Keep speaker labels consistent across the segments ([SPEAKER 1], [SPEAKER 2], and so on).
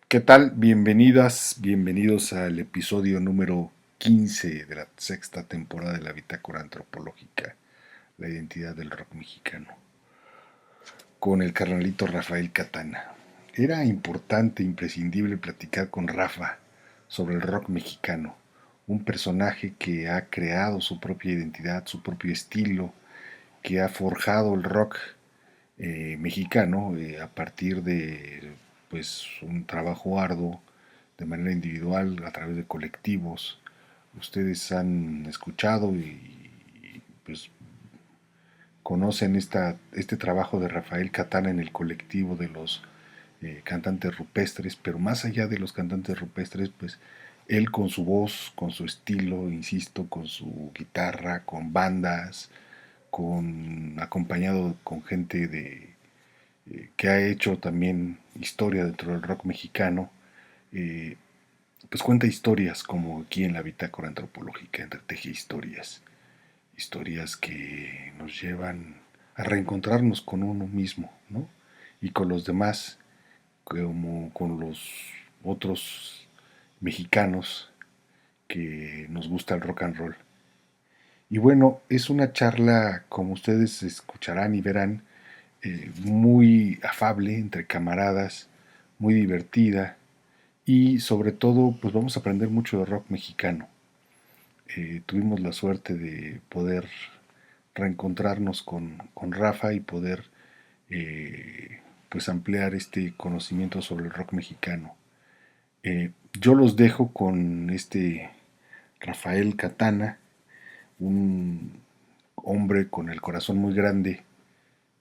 [SPEAKER 1] ¿Qué tal? Bienvenidas, bienvenidos al episodio número 15 de la sexta temporada de la Bitácora Antropológica, la identidad del rock mexicano, con el carnalito Rafael Catana. Era importante, imprescindible platicar con Rafa sobre el rock mexicano, un personaje que ha creado su propia identidad, su propio estilo, que ha forjado el rock mexicano a partir de pues un trabajo arduo de manera individual a través de colectivos. Ustedes han escuchado y pues conocen este trabajo de Rafael Catana en el colectivo de los cantantes rupestres, pero más allá de los cantantes rupestres, pues él con su voz, con su estilo, insisto, con su guitarra, con bandas, acompañado con gente que ha hecho también historia dentro del rock mexicano, eh, pues cuenta historias como aquí en la Bitácora Antropológica, entreteje historias, historias que nos llevan a reencontrarnos con uno mismo, ¿no? Y con los demás, como con los otros mexicanos que nos gusta el rock and roll. Y bueno, es una charla, como ustedes escucharán y verán, muy afable entre camaradas, muy divertida y sobre todo pues vamos a aprender mucho de rock mexicano. Tuvimos la suerte de poder reencontrarnos con Rafa y poder pues ampliar este conocimiento sobre el rock mexicano. Yo los dejo con este Rafael Catana, un hombre con el corazón muy grande,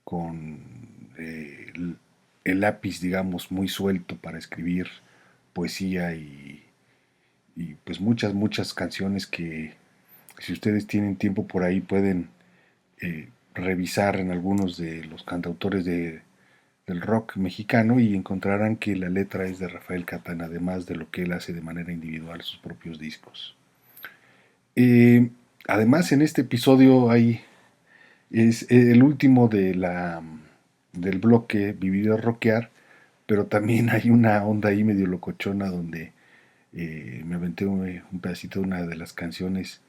[SPEAKER 1] con el lápiz, digamos, muy suelto para escribir poesía y pues muchas canciones que si ustedes tienen tiempo por ahí pueden revisar en algunos de los cantautores del rock mexicano y encontrarán que la letra es de Rafael Catán, además de lo que él hace de manera individual sus propios discos. Eh, Además, en este episodio es el último del bloque Vivir a Rockear, pero también hay una onda ahí medio locochona donde me aventé un pedacito de una de las canciones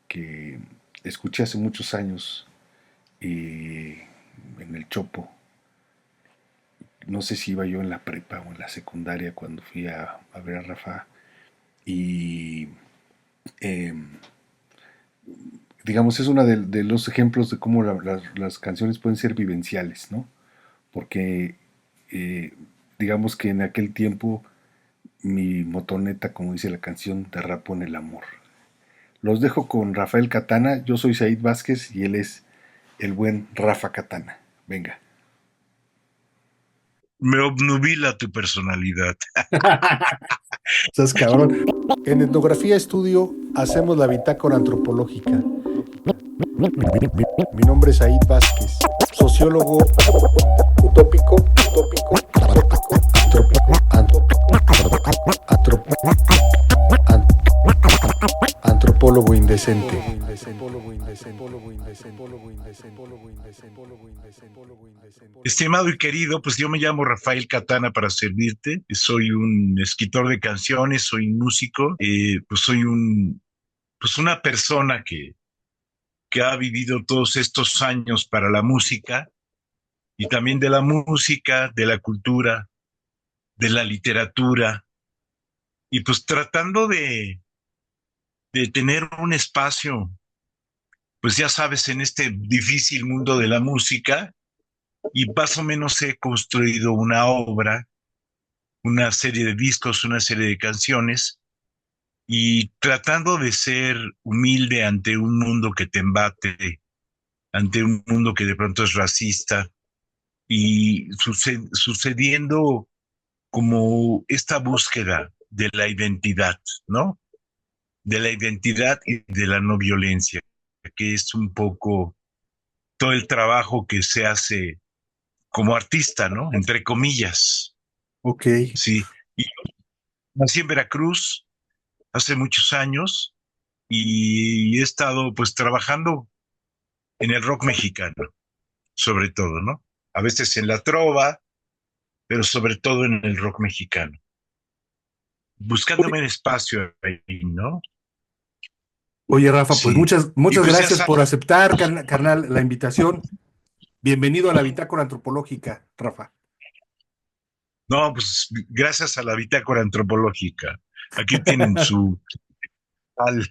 [SPEAKER 1] que escuché hace muchos años en el Chopo. No sé si iba yo en la prepa o en la secundaria cuando fui a ver a Rafa. Y eh, digamos, es uno de los ejemplos de cómo las canciones pueden ser vivenciales, ¿no? Porque eh, digamos que en aquel tiempo mi motoneta, como dice la canción, derrapó en el amor. Los dejo con Rafael Catana, yo soy Said Vázquez y él es el buen Rafa Catana. Venga.
[SPEAKER 2] Me obnubila tu personalidad.
[SPEAKER 1] Estás cabrón. En Etnografía Estudio hacemos la bitácora antropológica. Mi nombre es Said Vázquez, sociólogo utópico, utópico, utópico, antropólogo indecente.
[SPEAKER 2] Estimado y querido, pues yo me llamo Rafael Catana para servirte. Soy un escritor de canciones, soy un músico, pues soy pues una persona que ha vivido todos estos años para la música y también de la música, de la cultura, de la literatura y pues tratando de tener un espacio, pues ya sabes, en este difícil mundo de la música y más o menos he construido una obra, una serie de discos, una serie de canciones y tratando de ser humilde ante un mundo que te embate, ante un mundo que de pronto es racista y sucediendo como esta búsqueda de la identidad, ¿no? De la identidad y de la no violencia, que es un poco todo el trabajo que se hace como artista, ¿no? Entre comillas,
[SPEAKER 1] Ok,
[SPEAKER 2] sí. Y nací en Veracruz hace muchos años y he estado pues trabajando en el rock mexicano, sobre todo, ¿no? A veces en la trova, pero sobre todo en el rock mexicano. buscándome un espacio ahí, ¿no?
[SPEAKER 3] Oye, Rafa, pues
[SPEAKER 2] Sí. Y
[SPEAKER 3] muchas
[SPEAKER 2] pues ya
[SPEAKER 3] gracias
[SPEAKER 2] sabes,
[SPEAKER 3] por aceptar, carnal, la invitación. Bienvenido a la Bitácora Antropológica, Rafa.
[SPEAKER 2] no, pues gracias a la bitácora antropológica. Aquí tienen su tal.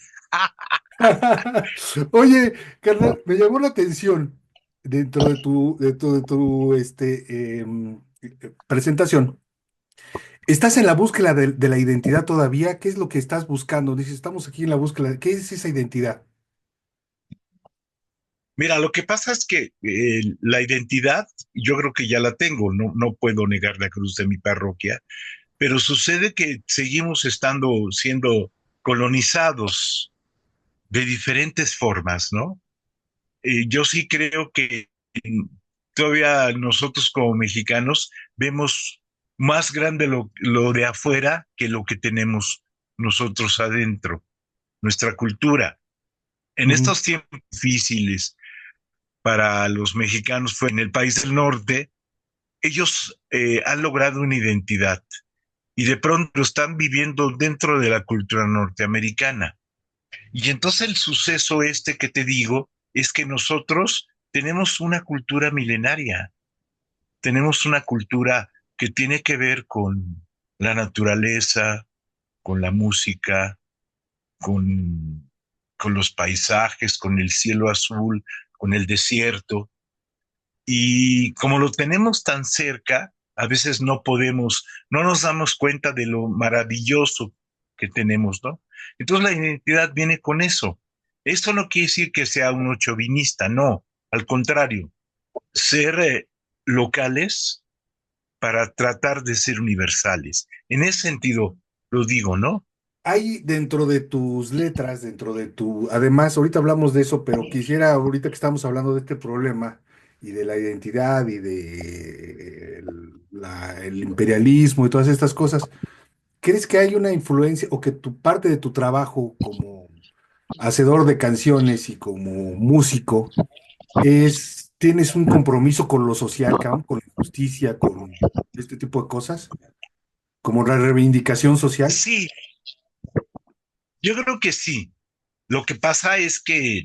[SPEAKER 3] Oye, carnal, me llamó la atención dentro de tu presentación. ¿Estás en la búsqueda de la identidad todavía? ¿Qué es lo que estás buscando? Dices, estamos aquí en la búsqueda. ¿Qué es esa identidad?
[SPEAKER 2] Mira, lo que pasa es que la identidad, yo creo que ya la tengo, no, no puedo negar la cruz de mi parroquia, pero sucede que seguimos siendo colonizados de diferentes formas, ¿no? Yo sí creo que todavía nosotros como mexicanos vemos más grande lo de afuera que lo que tenemos nosotros adentro, nuestra cultura. En
[SPEAKER 3] Ujú.
[SPEAKER 2] estos tiempos difíciles para los mexicanos fue en el país del norte, ellos han logrado una identidad y de pronto están viviendo dentro de la cultura norteamericana. Y entonces el suceso este que te digo es que nosotros tenemos una cultura milenaria, tenemos una cultura que tiene que ver con la naturaleza, con la música, con, con los paisajes, con el cielo azul, con el desierto. Y como lo tenemos tan cerca, a veces no nos damos cuenta de lo maravilloso que tenemos, ¿no? Entonces la identidad viene con eso. Esto no quiere decir que sea uno chauvinista, no, al contrario, ser locales para tratar de ser universales. En ese sentido lo digo, ¿no?
[SPEAKER 3] Hay dentro de tus letras, además, ahorita hablamos de eso, pero quisiera, ahorita que estamos hablando de este problema y de la identidad y de el imperialismo y todas estas cosas, ¿crees que hay una influencia o que tu parte de tu trabajo como hacedor de canciones y como músico tienes un compromiso con lo social, cabrón, con la justicia, con este tipo de cosas, como la reivindicación social?
[SPEAKER 2] Sí, yo creo que sí. Lo que pasa es que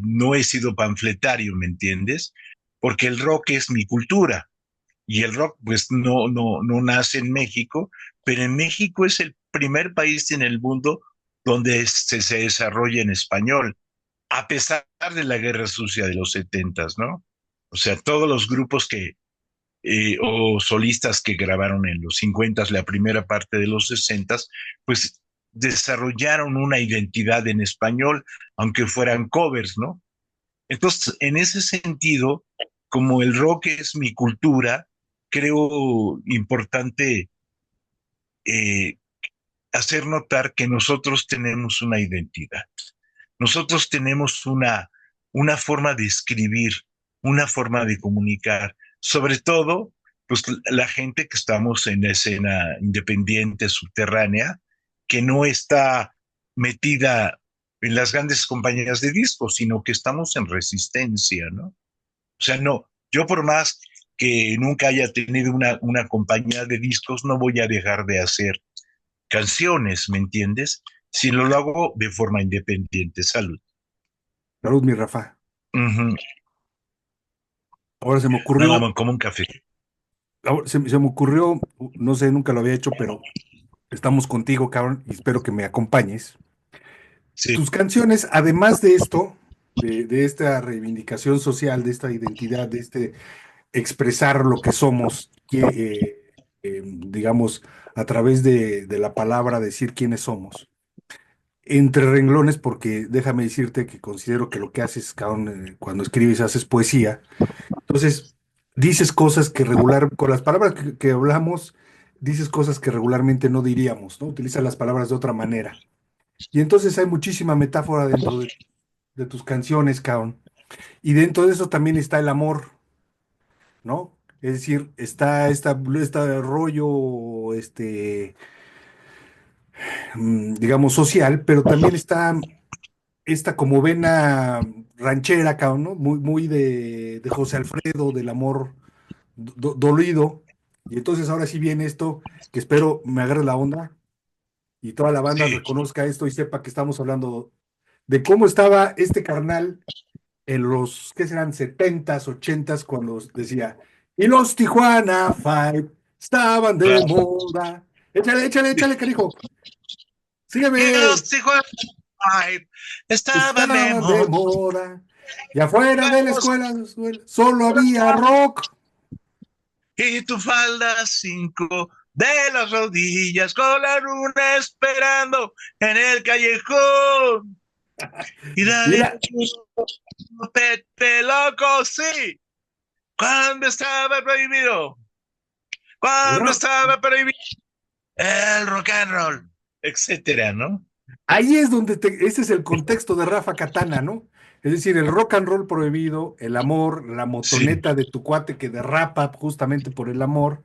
[SPEAKER 2] no he sido panfletario, ¿me entiendes? Porque el rock es mi cultura y el rock pues no nace en México, pero en México es el primer país en el mundo donde se desarrolla en español, a pesar de la guerra sucia de los setentas, ¿no? O sea, todos los grupos o solistas que grabaron en los cincuentas, la primera parte de los sesentas, pues desarrollaron una identidad en español, aunque fueran covers, ¿no? Entonces, en ese sentido, como el rock es mi cultura, creo importante eh, hacer notar que nosotros tenemos una identidad. Nosotros tenemos una forma de escribir, una forma de comunicar, sobre todo, pues la gente que estamos en la escena independiente, subterránea, que no está metida en las grandes compañías de discos, sino que estamos en resistencia, ¿no? O sea, no, yo por más que nunca haya tenido una compañía de discos, no voy a dejar de hacer canciones, ¿me entiendes? Si lo hago de forma independiente. Salud.
[SPEAKER 3] Salud, mi Rafa.
[SPEAKER 2] Ujú.
[SPEAKER 3] Ahora se me
[SPEAKER 2] Nada
[SPEAKER 3] ocurrió,
[SPEAKER 2] más como un café.
[SPEAKER 3] se me ocurrió, no sé, nunca lo había hecho, pero estamos contigo, cabrón, y espero que me acompañes.
[SPEAKER 2] Sí,
[SPEAKER 3] Tus canciones, además de esto, de esta reivindicación social, de esta identidad, de este expresar lo que somos, digamos, a través de la palabra, decir quiénes somos. Entre renglones, porque déjame decirte que considero que lo que haces, cabrón, cuando escribes, haces poesía. Entonces, dices cosas que con las palabras que hablamos, dices cosas que regularmente no diríamos, ¿no? Utilizas las palabras de otra manera. Y entonces hay muchísima metáfora dentro de tus canciones, cabrón. Y dentro de eso también está el amor, ¿no? Es decir, está este rollo, digamos, social, pero también está esta como vena ranchera, cabrón, ¿no? Muy de José Alfredo, del amor dolido. Y entonces ahora sí viene esto, que espero me agarre la onda. y toda la banda
[SPEAKER 2] Sí,
[SPEAKER 3] reconozca esto y sepa que estamos hablando de cómo estaba este carnal en los, ¿qué serán? 70s, 80s, cuando decía, y los Tijuana Five estaban de
[SPEAKER 2] claro.
[SPEAKER 3] moda. Échale, échale, échale, canijo.
[SPEAKER 2] Y los
[SPEAKER 3] Sígueme.
[SPEAKER 2] Tijuana Five estaban de
[SPEAKER 3] Estaban de
[SPEAKER 2] moda.
[SPEAKER 3] moda. Y afuera de la escuela, solo había rock.
[SPEAKER 2] Y tu falda 5 de las rodillas con la luna esperando en el callejón. Y
[SPEAKER 3] Y
[SPEAKER 2] nadie
[SPEAKER 3] la,
[SPEAKER 2] Pepe loco, sí. Cuando estaba prohibido,
[SPEAKER 3] el
[SPEAKER 2] cuando
[SPEAKER 3] rock.
[SPEAKER 2] estaba prohibido el rock and roll, etcétera, ¿no?
[SPEAKER 3] Ahí es donde ese es el contexto de Rafa Catana, ¿no? Es decir, el rock and roll prohibido, el amor, la
[SPEAKER 2] Sí,
[SPEAKER 3] motoneta de tu cuate que derrapa justamente por el amor,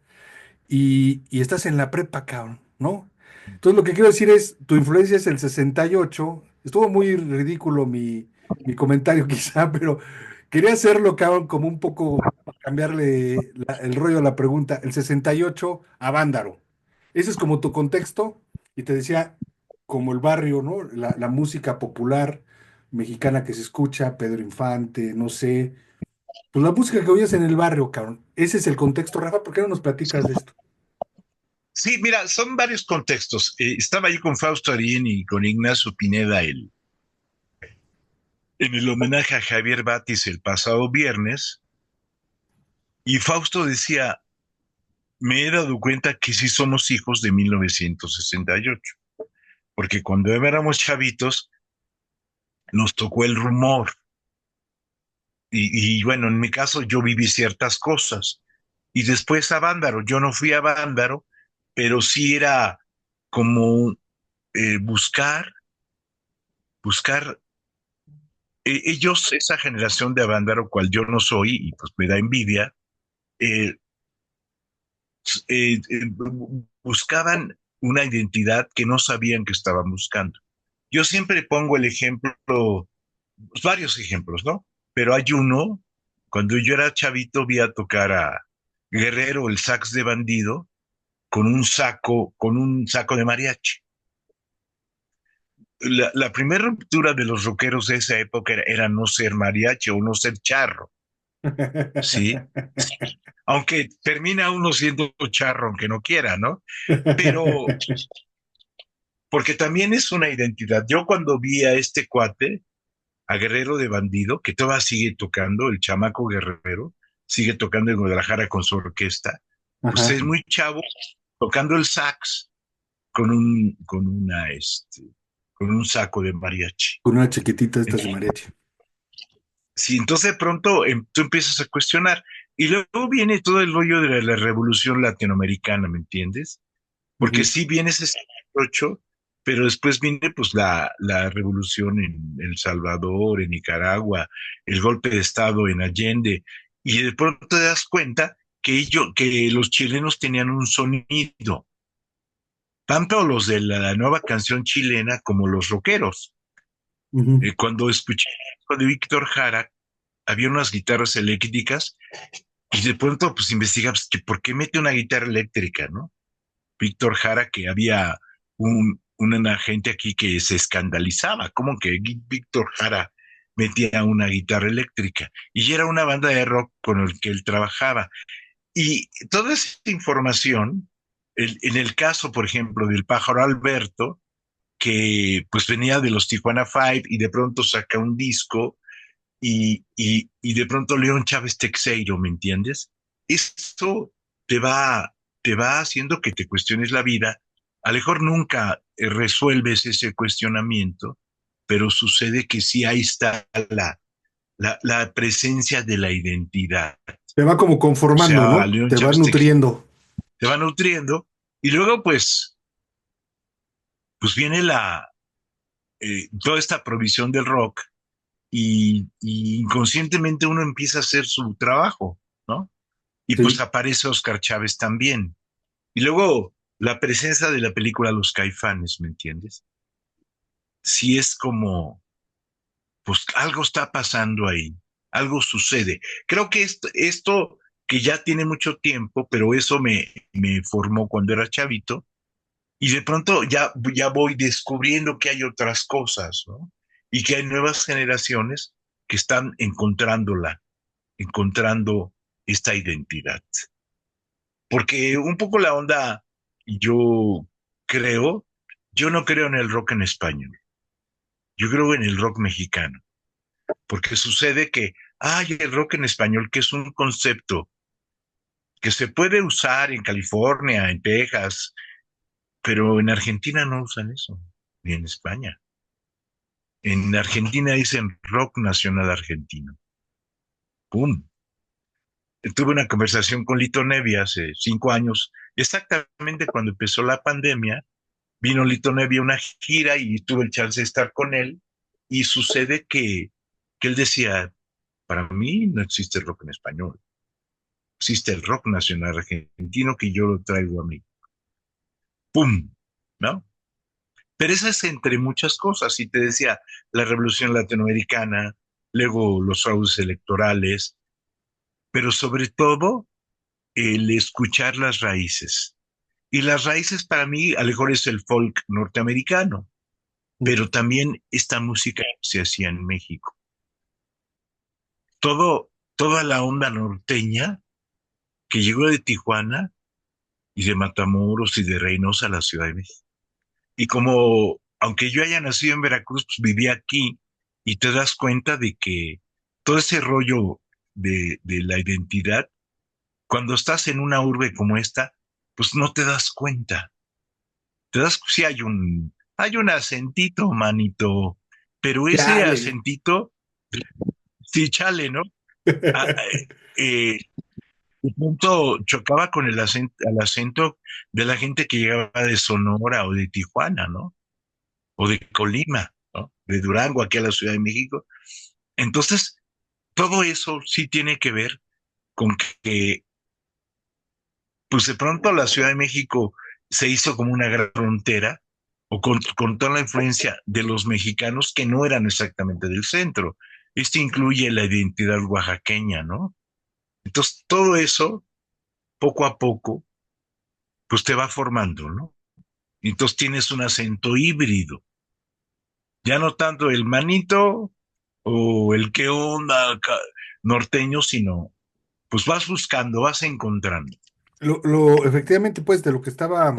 [SPEAKER 3] y estás en la prepa, cabrón, ¿no? Entonces lo que quiero decir es, tu influencia es el 68. Estuvo muy ridículo mi comentario quizá, pero quería hacerlo, cabrón, como un poco para cambiarle el rollo a la pregunta. El 68 a Vándaro. Ese es como tu contexto, y te decía, como el barrio, ¿no? La música popular mexicana que se escucha, Pedro Infante, no sé, pues la música que oyes en el barrio, cabrón. Ese es el contexto, Rafa, ¿por qué no nos platicas de esto?
[SPEAKER 2] sí, mira, son varios contextos. Estaba yo con Fausto Arín y con Ignacio Pineda en el homenaje a Javier Batis el pasado viernes, y Fausto decía, me he dado cuenta que sí somos hijos de 1968, porque cuando éramos chavitos nos tocó el rumor, y bueno, en mi caso yo viví ciertas cosas, y después a Vándaro, yo no fui a Vándaro, pero sí era como buscar, ellos, esa generación de Vándaro, cual yo no soy, y pues me da envidia, eh, buscaban una identidad que no sabían que estaban buscando. Yo siempre pongo el ejemplo, pues, varios ejemplos, ¿no? Pero hay uno, cuando yo era chavito vi a tocar a Guerrero, el sax de Bandido, con un saco de mariachi. La primera ruptura de los rockeros de esa época era no ser mariachi o no ser charro, ¿sí? Aunque termina uno siendo charro, aunque no quiera, ¿no? Pero porque también es una identidad. Yo cuando vi a este cuate, a Guerrero de Bandido, que todavía sigue tocando, el chamaco Guerrero, sigue tocando en Guadalajara con su orquesta, pues
[SPEAKER 3] Ajá,
[SPEAKER 2] es muy chavo, tocando el sax con un, con una, con un saco de mariachi.
[SPEAKER 3] con una chiquitita estas de mariachi.
[SPEAKER 2] Sí, entonces de pronto tú empiezas a cuestionar. Y luego viene todo el rollo de la revolución latinoamericana, ¿me entiendes? Porque
[SPEAKER 3] Ujú.
[SPEAKER 2] sí viene ese 68, pero después viene pues la revolución en El Salvador, en Nicaragua, el golpe de Estado en Allende, y de pronto te das cuenta que los chilenos tenían un sonido, tanto los de la nueva canción chilena como los rockeros.
[SPEAKER 3] Ujú.
[SPEAKER 2] Cuando escuché de Víctor Jara, había unas guitarras eléctricas, y de pronto pues investigabas que por qué mete una guitarra eléctrica, ¿no? Víctor Jara, que había una gente aquí que se escandalizaba, como que Víctor Jara metía una guitarra eléctrica, y era una banda de rock con el que él trabajaba. Y toda esa información, en el caso, por ejemplo, del pájaro Alberto, que pues venía de los Tijuana Five y de pronto saca un disco, y de pronto León Chávez Texeiro, ¿me entiendes? Esto te va, te va haciendo que te cuestiones la vida. A lo mejor nunca resuelves ese cuestionamiento, pero sucede que sí ahí está la presencia de la identidad.
[SPEAKER 3] Te va como
[SPEAKER 2] O
[SPEAKER 3] conformando,
[SPEAKER 2] sea,
[SPEAKER 3] ¿no?
[SPEAKER 2] León
[SPEAKER 3] Te va
[SPEAKER 2] Chávez
[SPEAKER 3] nutriendo.
[SPEAKER 2] te va nutriendo, y luego pues viene toda esta provisión del rock, y inconscientemente uno empieza a hacer su trabajo, ¿no? Y pues
[SPEAKER 3] Sí.
[SPEAKER 2] aparece Oscar Chávez también. Y luego la presencia de la película Los Caifanes, ¿me entiendes? Sí es como, pues algo está pasando ahí, algo sucede. Creo que esto que ya tiene mucho tiempo, pero eso me formó cuando era chavito, Y de pronto ya voy descubriendo que hay otras cosas, ¿no? Y que hay nuevas generaciones que están encontrando esta identidad. Porque un poco la onda, yo creo, yo no creo en el rock en español, yo creo en el rock mexicano, porque sucede que hay el rock en español, que es un concepto que se puede usar en California, en Texas, pero en Argentina no usan eso, ni en España. En Argentina dicen rock nacional argentino. ¡Pum! Tuve una conversación con Lito Nevi hace 5 años, exactamente cuando empezó la pandemia. Vino Lito Nevi a una gira y tuve el chance de estar con él. Y sucede que él decía, para mí no existe el rock en español, existe el rock nacional argentino que yo lo traigo a mí. ¡Pum! ¿No? Pero esa es entre muchas cosas. Y te decía, la revolución latinoamericana, luego los fraudes electorales, pero sobre todo el escuchar las raíces. Y las raíces para mí, a lo mejor es el folk norteamericano, pero también esta música se hacía en México. Toda la onda norteña que llegó de Tijuana y de Matamoros y de Reynosa a la Ciudad de México. Y como, aunque yo haya nacido en Veracruz, pues viví aquí y te das cuenta de que todo ese rollo de la identidad, cuando estás en una urbe como esta, pues no te das cuenta. Sí hay un acentito, manito, pero ese
[SPEAKER 3] Chale.
[SPEAKER 2] acentito, sí, chale, ¿no? Ah, de pronto chocaba con el acento de la gente que llegaba de Sonora o de Tijuana, ¿no? O de Colima, ¿no? De Durango, aquí a la Ciudad de México. Entonces, todo eso sí tiene que ver con que, pues de pronto la Ciudad de México se hizo como una gran frontera o con toda la influencia de los mexicanos que no eran exactamente del centro. Esto incluye la identidad oaxaqueña, ¿no? Entonces, todo eso, poco a poco, pues te va formando, ¿no? Entonces tienes un acento híbrido. Ya no tanto el manito o el qué onda norteño, sino pues vas buscando, vas encontrando.
[SPEAKER 3] Efectivamente, pues, de lo que estaba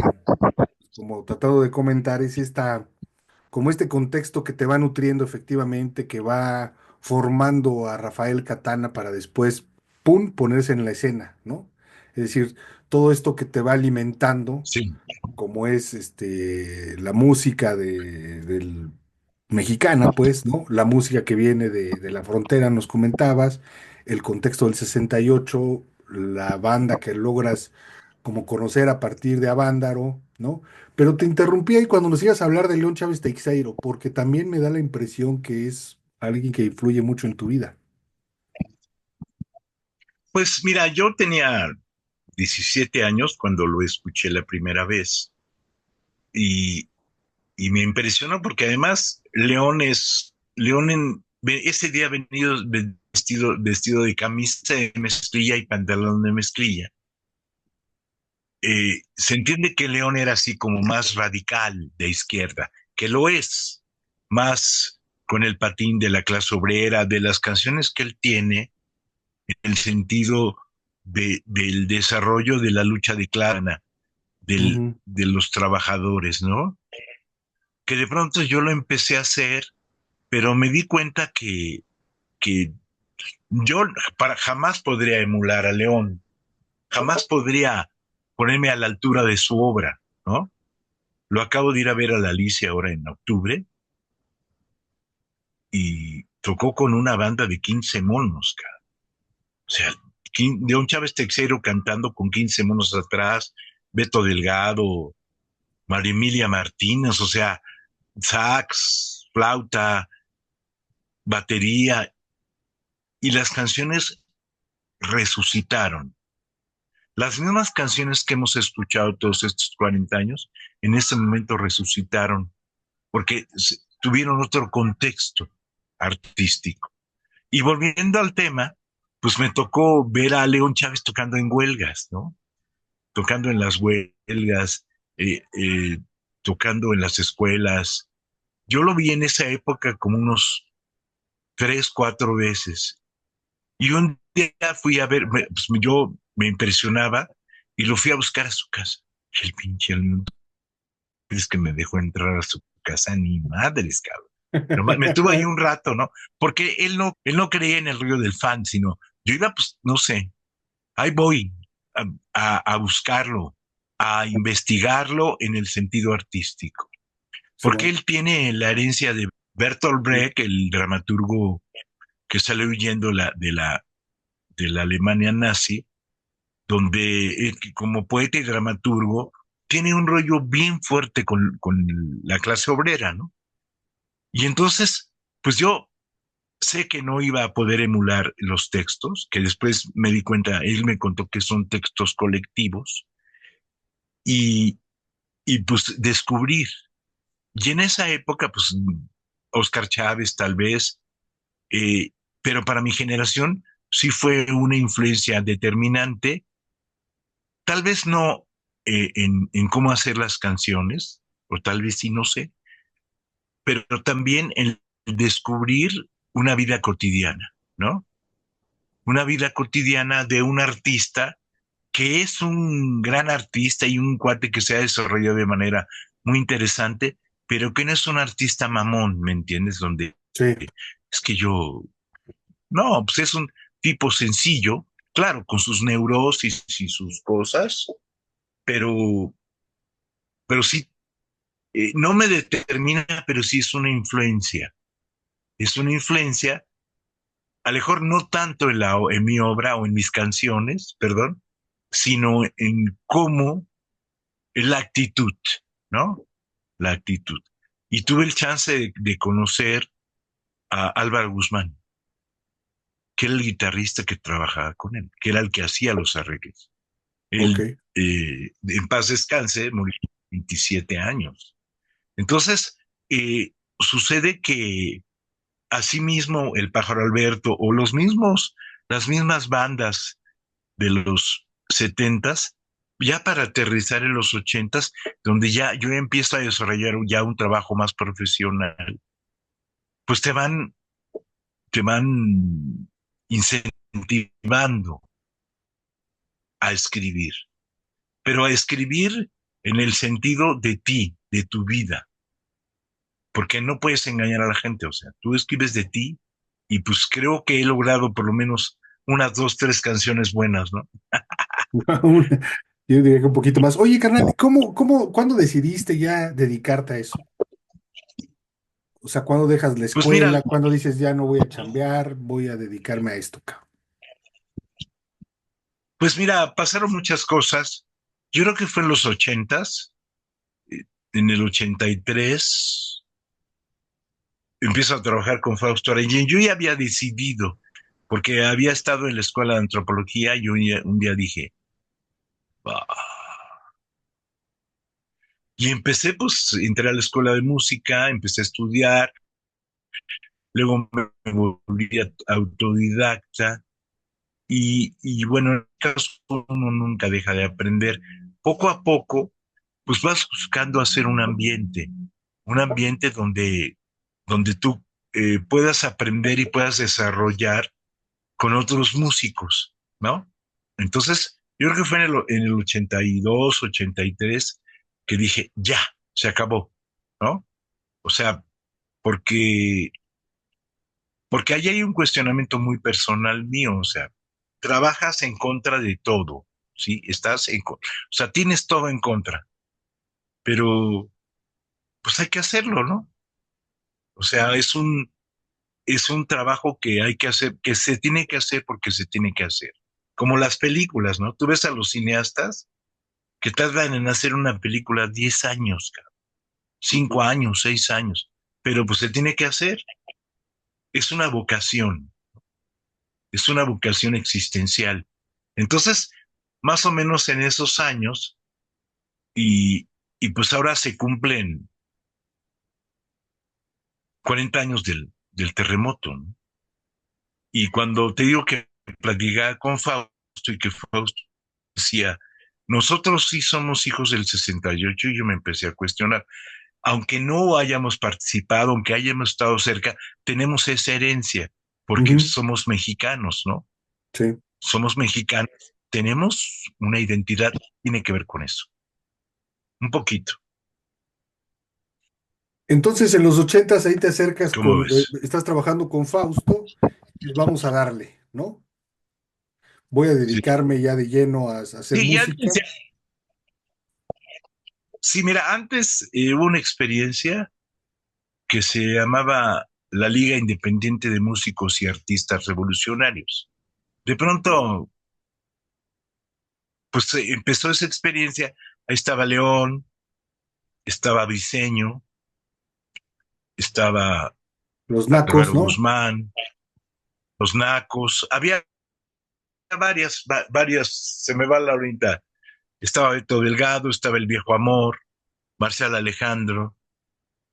[SPEAKER 3] como tratado de comentar es como este contexto que te va nutriendo efectivamente, que va formando a Rafael Catana para después, ¡pum!, ponerse en la escena, ¿no? Es decir, todo esto que te va alimentando,
[SPEAKER 2] Sí,
[SPEAKER 3] como es la música del mexicana, pues, ¿no? La música que viene de la frontera, nos comentabas, el contexto del 68, la banda que logras como conocer a partir de Avándaro, ¿no? Pero te interrumpí ahí cuando nos ibas a hablar de León Chávez Teixeiro, porque también me da la impresión que es alguien que influye mucho en tu vida.
[SPEAKER 2] pues mira, yo tenía 17 años cuando lo escuché la primera vez y, y me impresionó porque además ese día ha venido vestido de camisa de mezclilla y pantalón de mezclilla. Se entiende que León era así como más radical de izquierda, que lo es, más con el patín de la clase obrera, de las canciones que él tiene, en el sentido del desarrollo de la lucha de clana,
[SPEAKER 3] Ujú.
[SPEAKER 2] de los trabajadores, ¿no? Que de pronto yo lo empecé a hacer, pero me di cuenta que yo jamás podría emular a León, jamás podría ponerme a la altura de su obra, ¿no? Lo acabo de ir a ver a la Alicia ahora en octubre y tocó con una banda de 15 monos, cara. O sea, León Chávez Texero cantando con 15 monos atrás, Beto Delgado, María Emilia Martínez, o sea, sax, flauta, batería, y las canciones resucitaron. Las mismas canciones que hemos escuchado todos estos 40 años, en ese momento resucitaron porque tuvieron otro contexto artístico. Y volviendo al tema, pues me tocó ver a León Chávez tocando en huelgas, ¿no? Tocando en las huelgas, tocando en las escuelas. Yo lo vi en esa época como unos 3, 4 veces. Y un día fui a ver, pues yo me impresionaba y lo fui a buscar a su casa. El pinche el es que me dejó entrar a su casa, ni madres, cabrón. Nomás me tuvo ahí un rato, ¿no? Porque él no creía en el rollo del fan, sino yo iba, pues, no sé, ahí voy a buscarlo, a investigarlo en el sentido artístico.
[SPEAKER 3] Sí,
[SPEAKER 2] Porque él tiene la herencia de Bertolt Brecht, el dramaturgo que salió huyendo de la Alemania nazi, donde como poeta y dramaturgo tiene un rollo bien fuerte con la clase obrera, ¿no? Y entonces, pues yo sé que no iba a poder emular los textos, que después me di cuenta, él me contó que son textos colectivos, y, y pues descubrir. Y en esa época, pues Oscar Chávez tal vez, eh, pero para mi generación sí fue una influencia determinante, tal vez no en cómo hacer las canciones, o tal vez sí, no sé, pero también en descubrir una vida cotidiana, ¿no? Una vida cotidiana de un artista que es un gran artista y un cuate que se ha desarrollado de manera muy interesante, pero que no es un artista mamón, ¿me entiendes? Donde
[SPEAKER 3] sí.
[SPEAKER 2] es que yo, no, pues es un tipo sencillo, claro, con sus neurosis y sus cosas, pero, pero sí, no me determina, pero sí es una influencia. Es una influencia, a lo mejor no tanto en mi obra o en mis canciones, perdón, sino en cómo es la actitud, ¿no? La actitud. Y tuve el chance de conocer a Álvaro Guzmán, que era el guitarrista que trabajaba con él, que era el que hacía los arreglos.
[SPEAKER 3] Ok.
[SPEAKER 2] Él, en paz descanse, murió a 27 años. Entonces, sucede que asimismo el Pájaro Alberto o las mismas bandas de los setentas, ya para aterrizar en los ochentas, donde ya yo empiezo a desarrollar ya un trabajo más profesional, pues te van incentivando a escribir, pero a escribir en el sentido de ti, de tu vida, porque no puedes engañar a la gente, o sea, tú escribes de ti y pues creo que he logrado por lo menos unas 2, 3 canciones buenas, ¿no?
[SPEAKER 3] Yo diría que un poquito más. Oye, carnal, ¿cuándo decidiste ya dedicarte a eso? O sea, ¿cuándo dejas la
[SPEAKER 2] Pues mira,
[SPEAKER 3] escuela? ¿Cuándo dices ya no voy a chambear, voy a dedicarme a esto, cabrón?
[SPEAKER 2] pasaron muchas cosas. Yo creo que fue en los ochentas, en el 83, empiezo a trabajar con Fausto Arellano. Yo ya había decidido, porque había estado en la escuela de antropología, y un día dije, "Ah". Y empecé, pues, entré a la escuela de música, empecé a estudiar, luego me volví autodidacta, y bueno, en el caso uno nunca deja de aprender. Poco a poco, pues vas buscando hacer un ambiente donde tú puedas aprender y puedas desarrollar con otros músicos, ¿no? Entonces, yo creo que fue en el 82, 83 que dije, ya, se acabó, ¿no? O sea, porque, porque ahí hay un cuestionamiento muy personal mío, o sea, trabajas en contra de todo, ¿sí? O sea, tienes todo en contra, pero pues hay que hacerlo, ¿no? O sea, es un trabajo que hay que hacer, que se tiene que hacer porque se tiene que hacer. Como las películas, ¿no? Tú ves a los cineastas que tardan en hacer una película 10 años, 5 años, 6 años, pero pues se tiene que hacer. Es una vocación, es una vocación existencial. Entonces, más o menos en esos años, y, y pues ahora se cumplen 40 años del terremoto, ¿no? Y cuando te digo que platicaba con Fausto y que Fausto decía, nosotros sí somos hijos del 68 y yo me empecé a cuestionar. Aunque no hayamos participado, aunque hayamos estado cerca, tenemos esa herencia, porque
[SPEAKER 3] Ujú,
[SPEAKER 2] somos mexicanos, ¿no?
[SPEAKER 3] sí.
[SPEAKER 2] Somos mexicanos, tenemos una identidad, tiene que ver con eso, un poquito,
[SPEAKER 3] Entonces, en los ochentas ahí te acercas
[SPEAKER 2] ¿cómo
[SPEAKER 3] con,
[SPEAKER 2] ves?
[SPEAKER 3] estás trabajando con Fausto, y vamos a darle, ¿no? Voy a
[SPEAKER 2] Sí,
[SPEAKER 3] dedicarme ya de lleno a hacer
[SPEAKER 2] sí,
[SPEAKER 3] música.
[SPEAKER 2] sí, mira, antes hubo una experiencia que se llamaba la Liga Independiente de Músicos y Artistas Revolucionarios. De pronto, pues empezó esa experiencia, ahí estaba León, estaba Briseño, estaba
[SPEAKER 3] Los nacos,
[SPEAKER 2] Álvaro
[SPEAKER 3] ¿no?
[SPEAKER 2] Guzmán, los Nacos, había varias, se me va la ahorita, estaba Beto Delgado, estaba el Viejo Amor, Marcial Alejandro.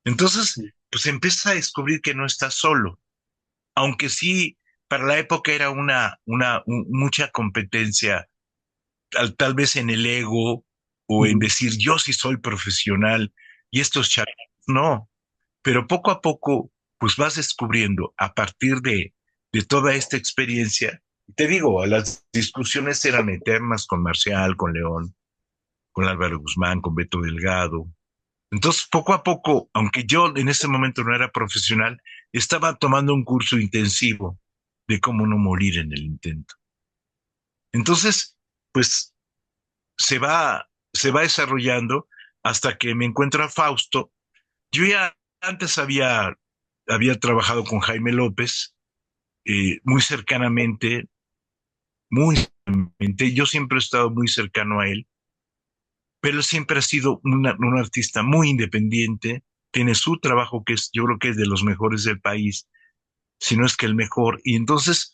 [SPEAKER 2] Entonces, pues empieza a descubrir que no está solo, aunque sí, para la época era mucha competencia, tal vez en el ego o en
[SPEAKER 3] Ujú,
[SPEAKER 2] decir yo sí soy profesional y estos chavos no, pero poco a poco, pues vas descubriendo a partir de toda esta experiencia. Te digo, las discusiones eran eternas con Marcial, con León, con Álvaro Guzmán, con Beto Delgado. Entonces, poco a poco, aunque yo en ese momento no era profesional, estaba tomando un curso intensivo de cómo no morir en el intento. Entonces, pues se va desarrollando hasta que me encuentro a Fausto. Yo ya antes había trabajado con Jaime López, muy cercanamente, muy cercanamente. Yo siempre he estado muy cercano a él, pero él siempre ha sido un artista muy independiente, tiene su trabajo que es, yo creo que es de los mejores del país, si no es que el mejor, y entonces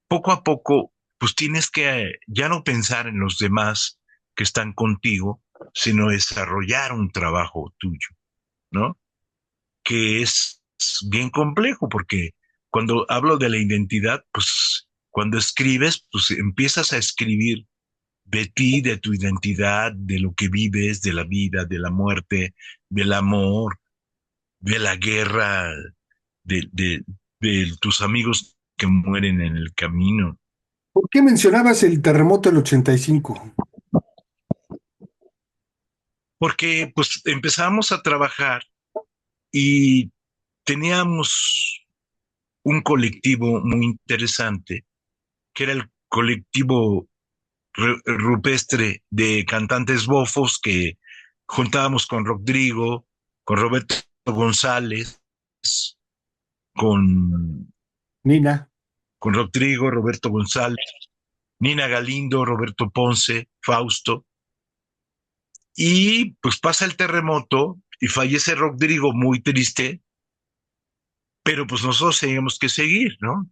[SPEAKER 2] poco a poco, pues tienes que ya no pensar en los demás que están contigo, sino desarrollar un trabajo tuyo, ¿no? Que es bien complejo, porque cuando hablo de la identidad, pues cuando escribes, pues empiezas a escribir de ti, de tu identidad, de lo que vives, de la vida, de la muerte, del amor, de la guerra, de, de, de tus amigos que mueren en el camino.
[SPEAKER 3] ¿por qué mencionabas el terremoto del 85?
[SPEAKER 2] Porque pues empezamos a trabajar y teníamos un colectivo muy interesante, que era el colectivo rupestre de cantantes bofos que juntábamos con Rodrigo, con Roberto González, con,
[SPEAKER 3] Nina.
[SPEAKER 2] con Rodrigo, Roberto González, Nina Galindo, Roberto Ponce, Fausto. Y pues pasa el terremoto y fallece Rodrigo muy triste, pero pues nosotros teníamos que seguir, ¿no?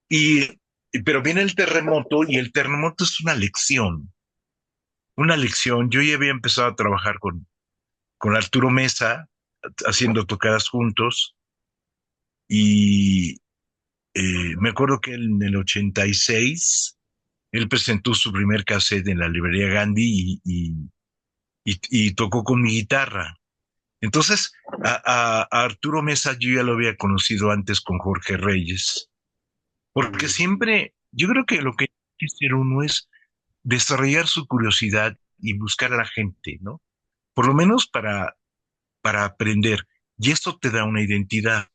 [SPEAKER 2] Y, pero viene el terremoto y el terremoto es una lección, una lección. Yo ya había empezado a trabajar con Arturo Mesa, haciendo tocadas juntos, y me acuerdo que en el 86 él presentó su primer cassette en la librería Gandhi y tocó con mi guitarra. Entonces, a Arturo Mesa yo ya lo había conocido antes con Jorge Reyes, porque siempre, yo creo que lo que tiene que hacer uno es desarrollar su curiosidad y buscar a la gente, ¿no? Por lo menos para aprender. Y esto te da una identidad.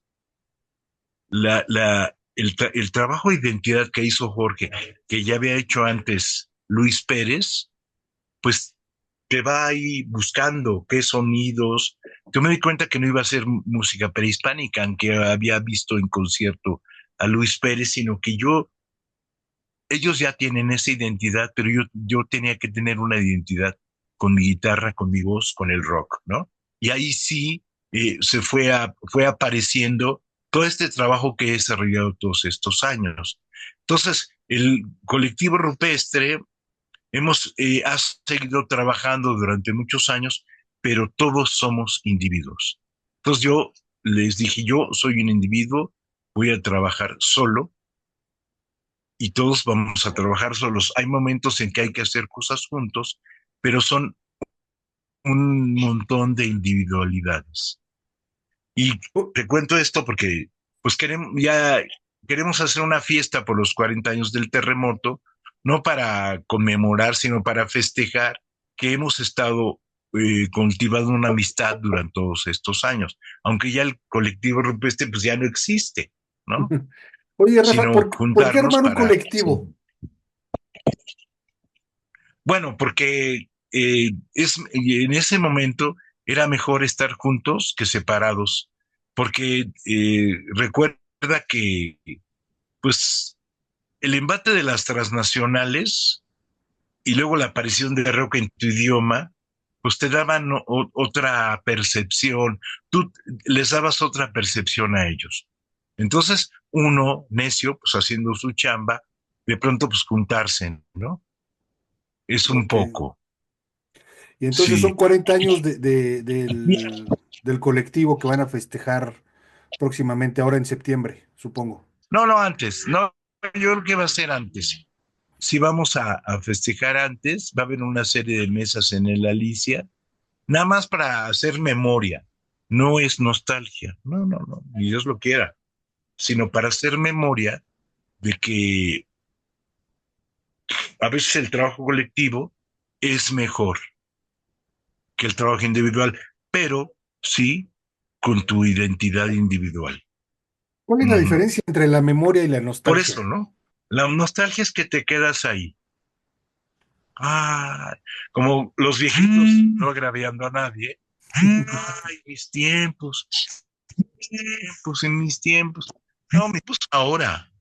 [SPEAKER 2] El trabajo de identidad que hizo Jorge, que ya había hecho antes Luis Pérez, pues te va ahí buscando qué sonidos. Yo me di cuenta que no iba a ser música prehispánica, aunque había visto en concierto a Luis Pérez, sino que ellos ya tienen esa identidad, pero yo tenía que tener una identidad con mi guitarra, con mi voz, con el rock, ¿no? Y ahí sí fue apareciendo todo este trabajo que he desarrollado todos estos años. Entonces, el colectivo rupestre ha seguido trabajando durante muchos años, pero todos somos individuos. Entonces yo les dije, yo soy un individuo, voy a trabajar solo y todos vamos a trabajar solos. Hay momentos en que hay que hacer cosas juntos, pero son un montón de individualidades. Y
[SPEAKER 3] Oh,
[SPEAKER 2] te cuento esto porque pues queremos hacer una fiesta por los 40 años del terremoto, no para conmemorar, sino para festejar que hemos estado cultivando una amistad durante todos estos años, aunque ya el colectivo rupestre pues ya no existe, ¿no?
[SPEAKER 3] oye, Rafa,
[SPEAKER 2] Sino
[SPEAKER 3] por qué
[SPEAKER 2] juntarnos
[SPEAKER 3] armar un
[SPEAKER 2] para...
[SPEAKER 3] colectivo?
[SPEAKER 2] Bueno, porque en ese momento era mejor estar juntos que separados, porque recuerda que pues el embate de las transnacionales y luego la aparición de rock en tu idioma, pues te daban otra percepción, tú les dabas otra percepción a ellos. Entonces, uno, necio, pues haciendo su chamba, de pronto pues juntarse, ¿no? Es un
[SPEAKER 3] Ok.
[SPEAKER 2] poco,
[SPEAKER 3] Y entonces son
[SPEAKER 2] sí.
[SPEAKER 3] 40 años del colectivo que van a festejar próximamente, ahora en septiembre, supongo.
[SPEAKER 2] No, no antes, no, yo creo que va a ser antes. Si vamos a festejar antes, va a haber una serie de mesas en el Alicia, nada más para hacer memoria. No es nostalgia, no, no, no, ni Dios lo quiera, sino para hacer memoria de que a veces el trabajo colectivo es mejor que el trabajo individual, pero sí con tu identidad individual.
[SPEAKER 3] ¿Cuál es la
[SPEAKER 2] Ujú.
[SPEAKER 3] diferencia entre la memoria y la
[SPEAKER 2] Por eso,
[SPEAKER 3] nostalgia?
[SPEAKER 2] ¿no? La nostalgia es que te quedas ahí. Ah, como los viejitos, no agraviando a nadie. Ay, tiempos, en mis tiempos. No, mis tiempos ahora.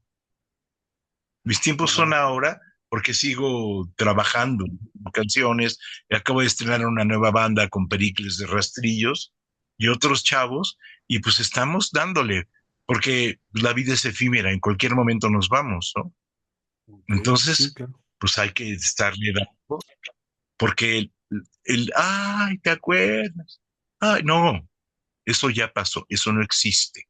[SPEAKER 2] Mis tiempos son
[SPEAKER 3] Ajá.
[SPEAKER 2] ahora porque sigo trabajando en canciones. Acabo de estrenar una nueva banda con Pericles de Rastrillos y otros chavos, y pues estamos dándole, porque la vida es efímera, en cualquier momento nos vamos, ¿no?
[SPEAKER 3] Ok, sí,
[SPEAKER 2] Entonces,
[SPEAKER 3] claro.
[SPEAKER 2] pues hay que estarle dando, porque ay, ¿te acuerdas? Ay, no, eso ya pasó, eso no existe.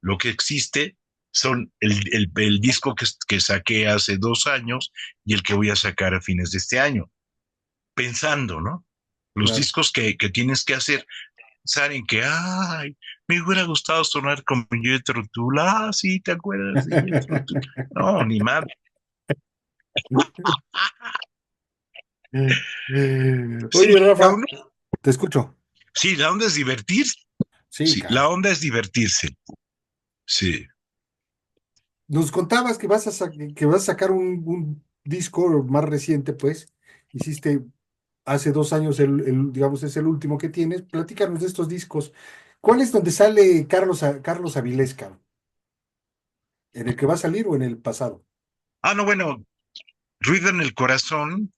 [SPEAKER 2] Lo que existe son el disco que saqué hace 2 años y el que voy a sacar a fines de este año. Pensando, ¿no? Los
[SPEAKER 3] Claro.
[SPEAKER 2] discos que tienes que hacer, pensar en que, ay, me hubiera gustado sonar como Jethro Tull. Ah, sí, ¿te acuerdas de Jethro Tull? No, ni madre. Sí,
[SPEAKER 3] Oye,
[SPEAKER 2] la
[SPEAKER 3] Rafa,
[SPEAKER 2] onda,
[SPEAKER 3] te escucho.
[SPEAKER 2] sí, la onda es divertirse.
[SPEAKER 3] Sí,
[SPEAKER 2] Sí, la
[SPEAKER 3] claro.
[SPEAKER 2] onda es divertirse. Sí.
[SPEAKER 3] Nos contabas que que vas a sacar un disco más reciente, pues. Hiciste hace 2 años, digamos, es el último que tienes. Platícanos de estos discos. ¿Cuál es donde sale Carlos Avilés, cabrón? ¿En el que va a salir o en el pasado?
[SPEAKER 2] Ah, no, bueno, Ruido en el Corazón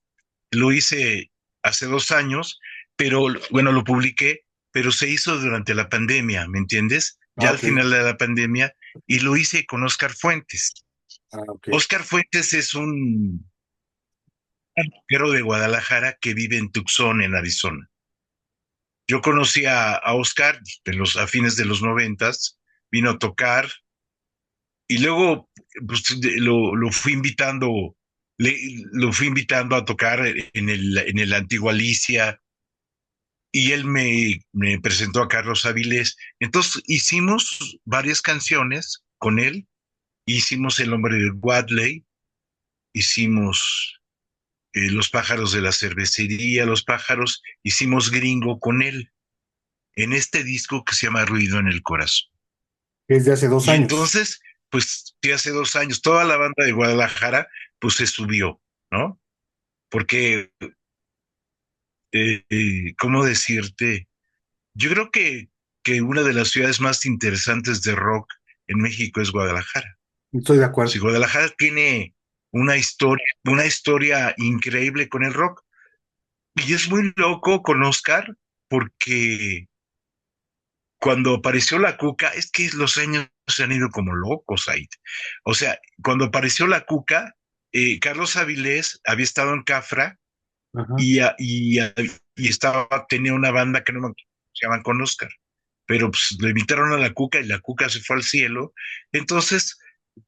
[SPEAKER 2] lo hice hace 2 años, pero bueno, lo publiqué, pero se hizo durante la pandemia, ¿me entiendes? Ya
[SPEAKER 3] Ah,
[SPEAKER 2] al
[SPEAKER 3] ok.
[SPEAKER 2] final de la pandemia, y lo hice con Oscar Fuentes.
[SPEAKER 3] Ah, ok.
[SPEAKER 2] Oscar Fuentes es un rockero de Guadalajara que vive en Tucson, en Arizona. Yo conocí a Oscar a fines de los 90, vino a tocar, y luego pues, lo fui invitando, le, lo fui invitando a tocar en el antiguo Alicia, y él me presentó a Carlos Avilés. Entonces hicimos varias canciones con él, hicimos El hombre de Wadley, hicimos Los pájaros de la cervecería, Los pájaros, hicimos Gringo con él, en este disco que se llama Ruido en el Corazón.
[SPEAKER 3] Es de hace dos
[SPEAKER 2] Y
[SPEAKER 3] años.
[SPEAKER 2] entonces, pues, sí, hace 2 años, toda la banda de Guadalajara, pues se subió, ¿no? Porque, ¿cómo decirte? Yo creo que una de las ciudades más interesantes de rock en México es Guadalajara.
[SPEAKER 3] Estoy de
[SPEAKER 2] Si
[SPEAKER 3] acuerdo.
[SPEAKER 2] Guadalajara tiene una historia increíble con el rock. Y es muy loco con Oscar, porque cuando apareció la Cuca, es que los años se han ido como locos ahí. O sea, cuando apareció la Cuca, Carlos Avilés había estado en Cafra
[SPEAKER 3] Ajá.
[SPEAKER 2] y tenía una banda que no me acuerdo, se llaman con Oscar, pero pues le invitaron a la Cuca y la Cuca se fue al cielo. Entonces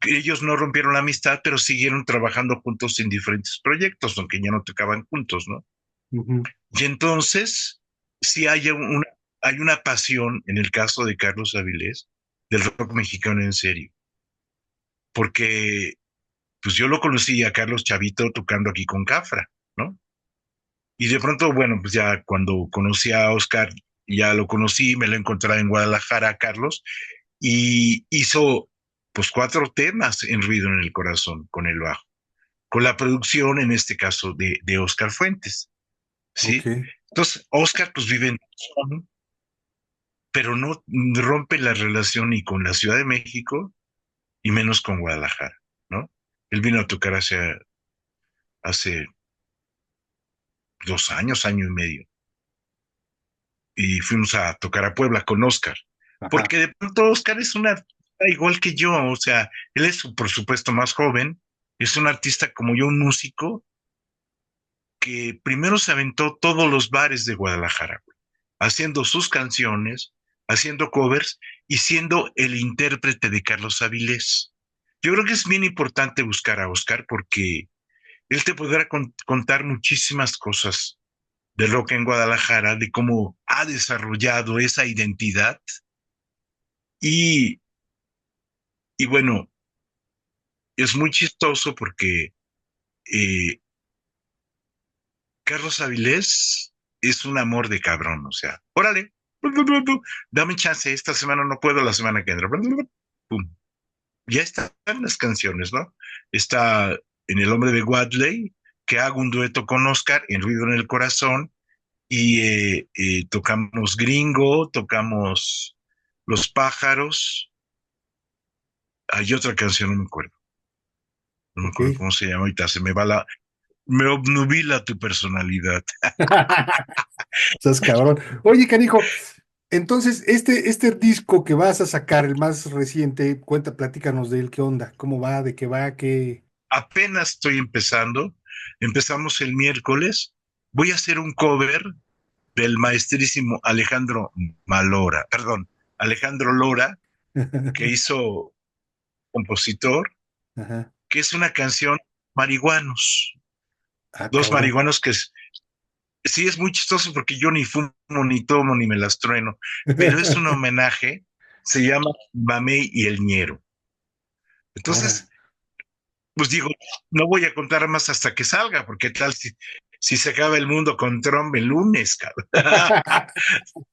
[SPEAKER 2] ellos no rompieron la amistad, pero siguieron trabajando juntos en diferentes proyectos, aunque ya no tocaban juntos, ¿no?
[SPEAKER 3] Ujú.
[SPEAKER 2] Y entonces, sí hay una pasión en el caso de Carlos Avilés del rock mexicano en serio, porque pues yo lo conocí a Carlos Chavito tocando aquí con Cafra, ¿no? Y de pronto, bueno, pues ya cuando conocí a Oscar, ya lo conocí, me lo encontré en Guadalajara, Carlos, y hizo pues 4 temas en Ruido en el Corazón con el bajo, con la producción en este caso de Oscar Fuentes,
[SPEAKER 3] Ok.
[SPEAKER 2] ¿sí? Entonces, Oscar pues vive en Tucson, pero no rompe la relación ni con la Ciudad de México y menos con Guadalajara, ¿no? Él vino a tocar hace 2 años, año y medio, y fuimos a tocar a Puebla con Oscar,
[SPEAKER 3] Ajá.
[SPEAKER 2] porque de pronto Oscar es una artista igual que yo, o sea, él es por supuesto más joven, es un artista como yo, un músico que primero se aventó todos los bares de Guadalajara, haciendo sus canciones, haciendo covers y siendo el intérprete de Carlos Avilés. Yo creo que es bien importante buscar a Oscar porque él te podrá contar muchísimas cosas de rock en Guadalajara, de cómo ha desarrollado esa identidad y, y bueno, es muy chistoso porque eh, Carlos Avilés es un amor de cabrón, o sea, órale, dame chance, esta semana no puedo, la semana que entra, pum, ya están las canciones, ¿no? Está en El Hombre de Wadley, que hago un dueto con Oscar en Ruido en el Corazón, y tocamos Gringo, tocamos Los Pájaros, hay otra canción, no me
[SPEAKER 3] Ok.
[SPEAKER 2] acuerdo cómo se llama, ahorita se me va me obnubila tu personalidad.
[SPEAKER 3] Estás cabrón. Oye, canijo, entonces, este disco que vas a sacar, el más reciente, platícanos de él, ¿qué onda? ¿Cómo va? ¿De qué va? ¿Qué?
[SPEAKER 2] Apenas estoy empezamos el miércoles, voy a hacer un cover del maestrísimo Alejandro Lora, que hizo compositor,
[SPEAKER 3] Ajá.
[SPEAKER 2] que es una canción marihuanos,
[SPEAKER 3] Ah,
[SPEAKER 2] dos
[SPEAKER 3] cabrón.
[SPEAKER 2] marihuanos sí es muy chistoso porque yo ni fumo, ni tomo, ni me las trueno, pero es un homenaje, se llama Mamey y el Ñero.
[SPEAKER 3] Órale.
[SPEAKER 2] Entonces, pues digo, no voy a contar más hasta que salga, porque tal si se acaba el mundo con Trump el lunes, cabrón.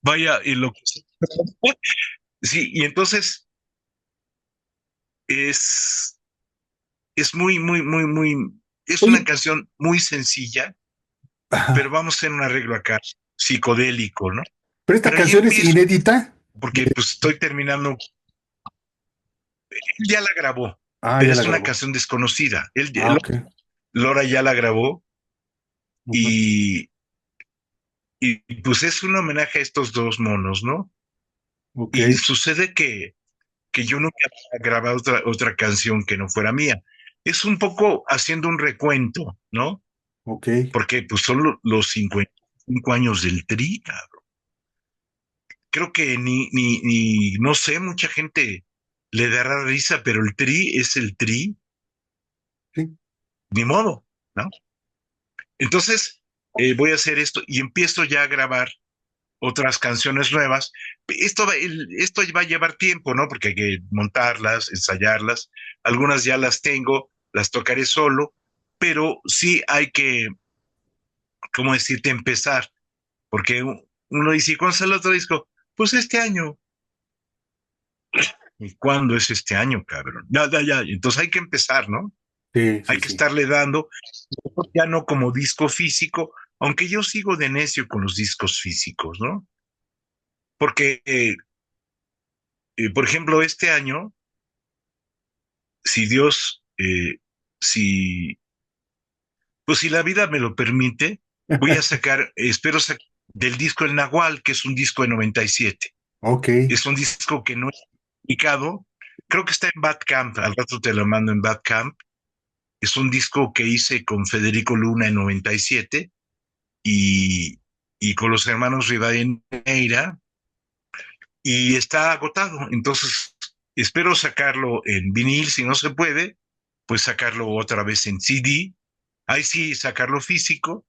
[SPEAKER 2] Vaya, y lo que sí, y entonces es, es es una
[SPEAKER 3] Oye,
[SPEAKER 2] canción muy sencilla, pero
[SPEAKER 3] ajá.
[SPEAKER 2] vamos a hacer un arreglo acá, psicodélico, ¿no?
[SPEAKER 3] Pero esta
[SPEAKER 2] Pero ahí
[SPEAKER 3] canción es
[SPEAKER 2] empiezo,
[SPEAKER 3] inédita.
[SPEAKER 2] porque pues estoy terminando, él ya la grabó,
[SPEAKER 3] Ah,
[SPEAKER 2] pero
[SPEAKER 3] ya la
[SPEAKER 2] es una
[SPEAKER 3] grabó.
[SPEAKER 2] canción desconocida.
[SPEAKER 3] Ah, ok.
[SPEAKER 2] Lora ya la grabó
[SPEAKER 3] Ujú.
[SPEAKER 2] y, y pues es un homenaje a estos dos monos, ¿no?
[SPEAKER 3] Ok,
[SPEAKER 2] Y sucede que yo nunca había grabado otra canción que no fuera mía. Es un poco haciendo un recuento, ¿no?
[SPEAKER 3] ok.
[SPEAKER 2] Porque pues son los 55 años del Tri, cabrón. Creo que no sé, mucha gente le dará risa, pero el Tri es el Tri,
[SPEAKER 3] Sí.
[SPEAKER 2] ni modo, ¿no? Entonces, voy a hacer esto y empiezo ya a grabar otras canciones nuevas. Esto va a llevar tiempo, ¿no? Porque hay que montarlas, ensayarlas. Algunas ya las tengo, las tocaré solo, pero sí hay que, ¿cómo decirte?, empezar. Porque uno dice, ¿cuándo sale otro disco? Pues este año. ¿Y cuándo es este año, cabrón? Ya, ya, ya. Entonces hay que empezar, ¿no?
[SPEAKER 3] Sí,
[SPEAKER 2] Hay
[SPEAKER 3] sí,
[SPEAKER 2] que
[SPEAKER 3] sí.
[SPEAKER 2] estarle dando, ya no como disco físico, aunque yo sigo de necio con los discos físicos, ¿no? Porque, por ejemplo, este año, si Dios, si, pues si la vida me lo permite, voy a sacar, espero sacar del disco El Nahual, que es un disco de 97.
[SPEAKER 3] Ok,
[SPEAKER 2] Es un disco que no es publicado, creo que está en Bandcamp, al rato te lo mando en Bandcamp. Es un disco que hice con Federico Luna en 97 y, y con los hermanos Rivadeneira y está agotado. Entonces, Espero sacarlo en vinil, si no se puede, pues sacarlo otra vez en CD. Ahí sí, sacarlo físico,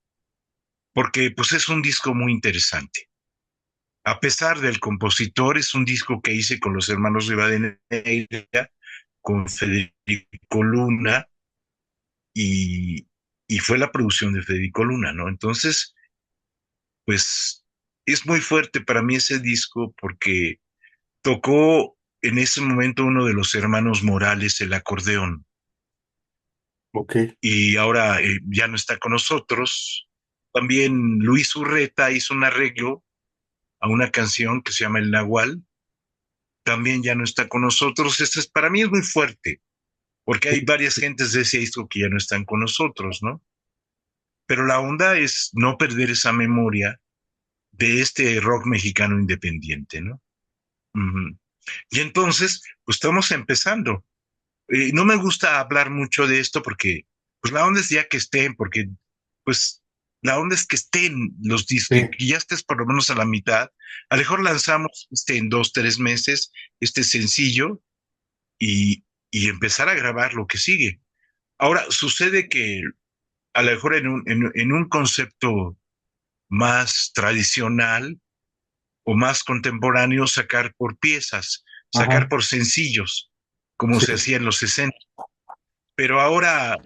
[SPEAKER 2] porque pues es un disco muy interesante. A pesar del compositor, es un disco que hice con los hermanos Rivadeneira, con Federico Luna, y, y fue la producción de Federico Luna, ¿no? Entonces, pues es muy fuerte para mí ese disco porque tocó en ese momento uno de los hermanos Morales el acordeón
[SPEAKER 3] Ok,
[SPEAKER 2] y ahora ya no está con nosotros. También Luis Urreta hizo un arreglo a una canción que se llama El Nahual, también ya no está con nosotros. Para mí es muy fuerte, porque hay varias gentes de ese disco que ya no están con nosotros, ¿no? Pero la onda es no perder esa memoria de este rock mexicano independiente, ¿no? Uh-huh. Y entonces, pues estamos empezando. No me gusta hablar mucho de esto porque, pues la onda es ya que estén, porque, pues, la onda es que estén los discos,
[SPEAKER 3] sí.
[SPEAKER 2] que ya estés por lo menos a la mitad. A lo mejor lanzamos en 2, 3 meses este sencillo y empezar a grabar lo que sigue. Ahora, sucede que a lo mejor en un concepto más tradicional o más contemporáneo, sacar por piezas, sacar
[SPEAKER 3] Ajá,
[SPEAKER 2] por sencillos, como
[SPEAKER 3] sí.
[SPEAKER 2] se hacía en los 60. Pero ahora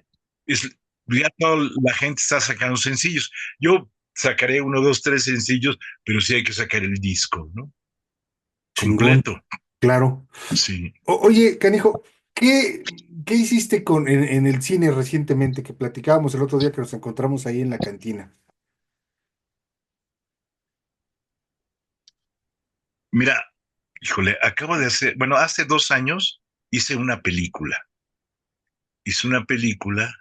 [SPEAKER 2] es, ya toda la gente está sacando sencillos. Yo sacaré 1, 2, 3 sencillos, pero sí hay que sacar el disco, ¿no?
[SPEAKER 3] Chingón,
[SPEAKER 2] Completo,
[SPEAKER 3] claro.
[SPEAKER 2] sí.
[SPEAKER 3] Oye, canijo, ¿qué hiciste en el cine recientemente que platicábamos el otro día que nos encontramos ahí en la cantina?
[SPEAKER 2] Mira, híjole, acabo de hacer, bueno, hace 2 años hice una película. Hice una película,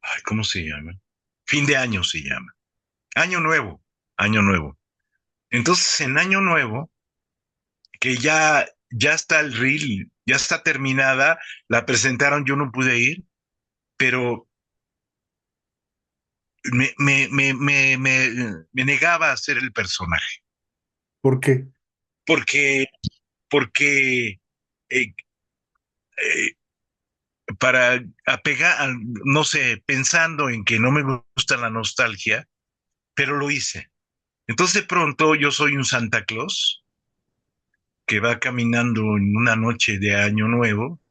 [SPEAKER 2] ay, ¿cómo se llama? Fin de año se llama. Año nuevo, año nuevo. Entonces, en año nuevo, que ya está el reel, ya está terminada, la presentaron, yo no pude ir, pero me negaba a ser el personaje,
[SPEAKER 3] ¿Por qué?
[SPEAKER 2] porque, porque eh, eh, para apegar, no sé, pensando en que no me gusta la nostalgia, pero lo hice. Entonces de pronto yo soy un Santa Claus que va caminando en una noche de Año Nuevo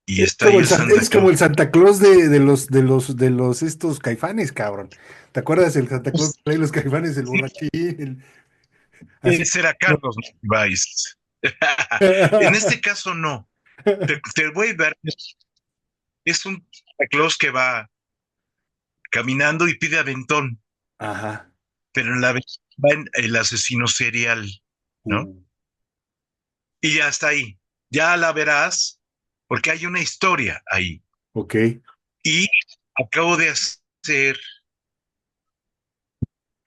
[SPEAKER 2] y está ahí el Santa
[SPEAKER 3] Eres como
[SPEAKER 2] Claus.
[SPEAKER 3] el Santa Claus de los estos Caifanes, cabrón. ¿Te acuerdas el Santa Claus
[SPEAKER 2] Pues,
[SPEAKER 3] de los Caifanes, el
[SPEAKER 2] sí,
[SPEAKER 3] borrachín? Así.
[SPEAKER 2] ese era
[SPEAKER 3] No.
[SPEAKER 2] Carlos Weiss. En este caso no. Te voy a dar, es un Santa Claus que va caminando y pide aventón,
[SPEAKER 3] Ajá.
[SPEAKER 2] pero en la vez va el asesino serial, ¿no?
[SPEAKER 3] Uh,
[SPEAKER 2] Y ya está ahí. Ya la verás, porque hay una historia ahí.
[SPEAKER 3] ok.
[SPEAKER 2] Y acabo de hacer,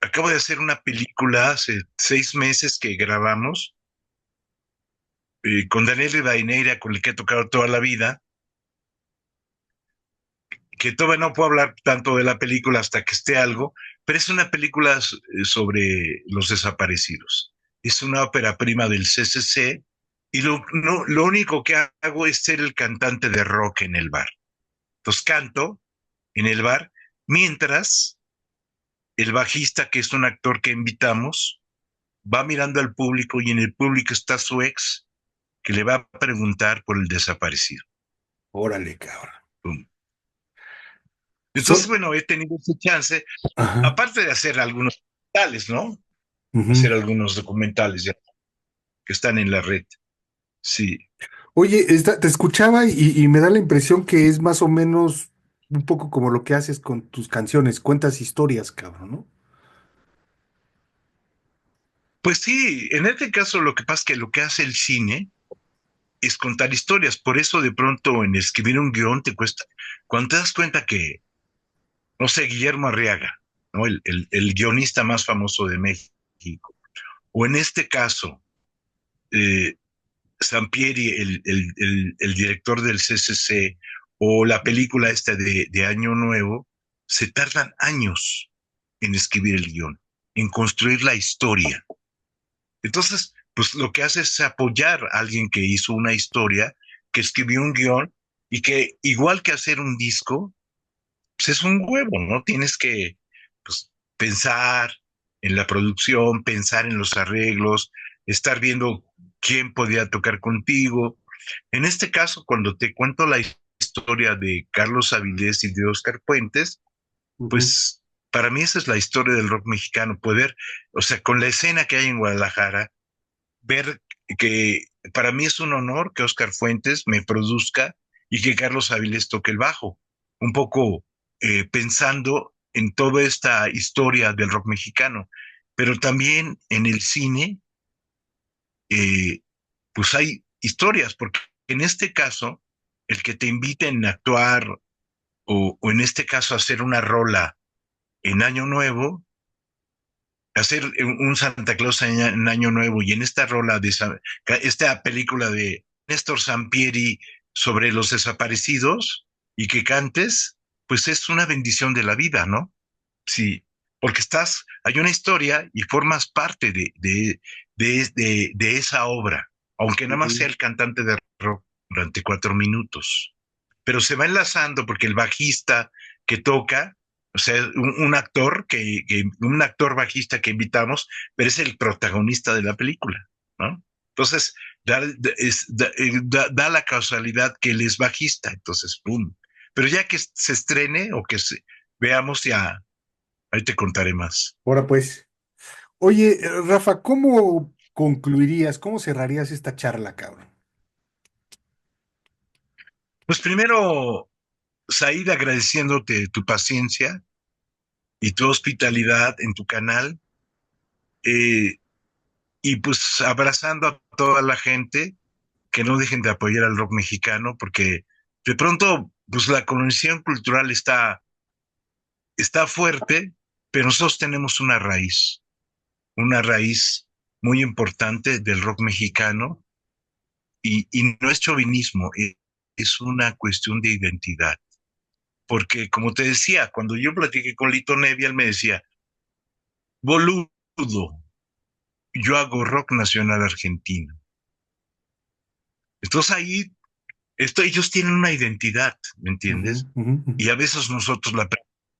[SPEAKER 2] acabo de hacer una película hace 6 meses que grabamos con Daniel Rivadeneira, con el que he tocado toda la vida, que todavía no puedo hablar tanto de la película hasta que esté algo, pero es una película sobre los desaparecidos. Es una ópera prima del CCC y lo único que hago es ser el cantante de rock en el bar. Entonces canto en el bar mientras el bajista, que es un actor que invitamos, va mirando al público y en el público está su ex que le va a preguntar por el desaparecido.
[SPEAKER 3] Órale, cabrón.
[SPEAKER 2] Pum. Entonces,
[SPEAKER 3] Son,
[SPEAKER 2] bueno, he tenido ese chance,
[SPEAKER 3] ajá.
[SPEAKER 2] aparte de hacer algunos documentales, ¿no? Hacer
[SPEAKER 3] Ujú.
[SPEAKER 2] algunos documentales ya que están en la red. Sí.
[SPEAKER 3] Oye, te escuchaba y me da la impresión que es más o menos un poco como lo que haces con tus canciones, cuentas historias, cabrón, ¿no?
[SPEAKER 2] Pues sí, en este caso lo que pasa es que lo que hace el cine es contar historias. Por eso de pronto en escribir un guión te cuesta. Cuando te das cuenta que, no sé, Guillermo Arriaga, ¿no? El guionista más famoso de México, o en este caso, eh, Sampieri, el director del CCC, o la película esta de Año Nuevo, se tardan años en escribir el guión, en construir la historia. Entonces, pues lo que hace es apoyar a alguien que hizo una historia, que escribió un guión y que igual que hacer un disco, pues es un huevo, ¿no? Tienes que pues, pensar en la producción, pensar en los arreglos, estar viendo quién podía tocar contigo. En este caso, cuando te cuento la historia de Carlos Avilés y de Oscar Puentes,
[SPEAKER 3] Ujú,
[SPEAKER 2] pues para mí esa es la historia del rock mexicano, poder, o sea, con la escena que hay en Guadalajara, ver que para mí es un honor que Oscar Fuentes me produzca y que Carlos Avilés toque el bajo, un poco pensando en toda esta historia del rock mexicano, pero también en el cine, eh, pues hay historias, porque en este caso, el que te inviten a actuar o en este caso a hacer una rola en Año Nuevo, hacer un Santa Claus en Año Nuevo y en esta rola de esta película de Néstor Sampieri sobre los desaparecidos y que cantes, pues es una bendición de la vida, ¿no? Sí, porque hay una historia y formas parte de esa obra, aunque nada más sea
[SPEAKER 3] ujú.
[SPEAKER 2] el cantante de rock durante 4 minutos, pero se va enlazando porque el bajista que toca, o sea, un actor un actor bajista que invitamos, pero es el protagonista de la película, ¿no? Entonces, da la causalidad que él es bajista, entonces, ¡pum! Pero ya que se estrene o que veamos ya, ahí te contaré más.
[SPEAKER 3] Ahora pues, oye, Rafa, ¿cómo concluirías, cómo cerrarías esta charla, cabrón?
[SPEAKER 2] Pues primero, Said, agradeciéndote tu paciencia y tu hospitalidad en tu canal, eh, y pues abrazando a toda la gente que no dejen de apoyar al rock mexicano, porque de pronto, pues la colonización cultural está fuerte, pero nosotros tenemos una raíz muy importante del rock mexicano, y no es chauvinismo, es una cuestión de identidad. Porque, como te decía, cuando yo platiqué con Lito Nevia, él me decía, boludo, yo hago rock nacional argentino. Entonces ahí, ellos tienen una identidad, ¿me
[SPEAKER 3] Ujú,
[SPEAKER 2] entiendes?
[SPEAKER 3] ujú, ujú.
[SPEAKER 2] Y a veces nosotros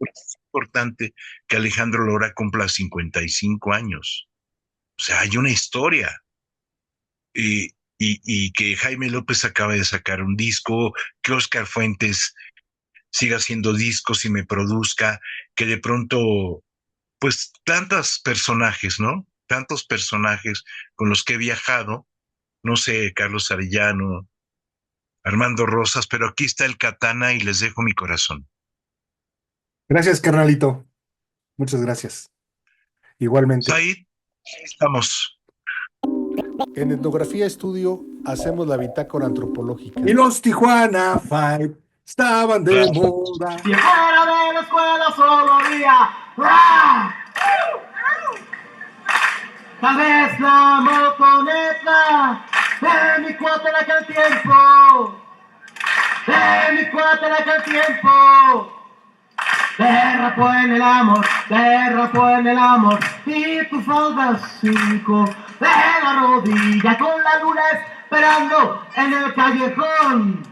[SPEAKER 2] es importante que Alejandro Lora cumpla 55 años. O sea, hay una historia. Y que Jaime López acaba de sacar un disco, que Oscar Fuentes siga haciendo discos y me produzca, que de pronto pues tantos personajes, ¿no? Tantos personajes con los que he viajado, no sé, Carlos Arellano, Armando Rosas, pero aquí está el Katana y les dejo mi corazón.
[SPEAKER 3] Gracias, carnalito. Muchas gracias. Igualmente.
[SPEAKER 2] Said, estamos.
[SPEAKER 3] En Etnografía Estudio hacemos la bitácora antropológica. Y los Tijuana Five estaban de
[SPEAKER 2] Claro.
[SPEAKER 3] moda. Y fuera de la escuela solo había ¡ra! Tal vez la motoneta de mi cuate en aquel tiempo, de mi cuate en aquel tiempo. Derrapó en el amor, derrapó en el amor, y tu falda 5 de la rodilla con la luna esperando en el callejón.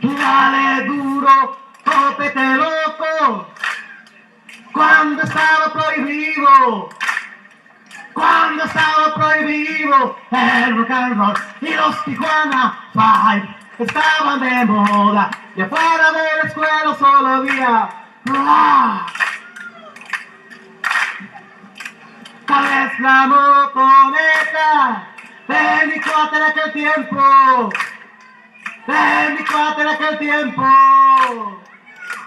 [SPEAKER 3] Dale duro, cópete loco, cuando estaba prohibido, cuando estaba prohibido el rock and roll y los Tijuana Five estaban de moda y afuera de la escuela solo había ¡ah! Tal vez la motoneta de mi cuate en aquel tiempo, de mi cuate en aquel tiempo.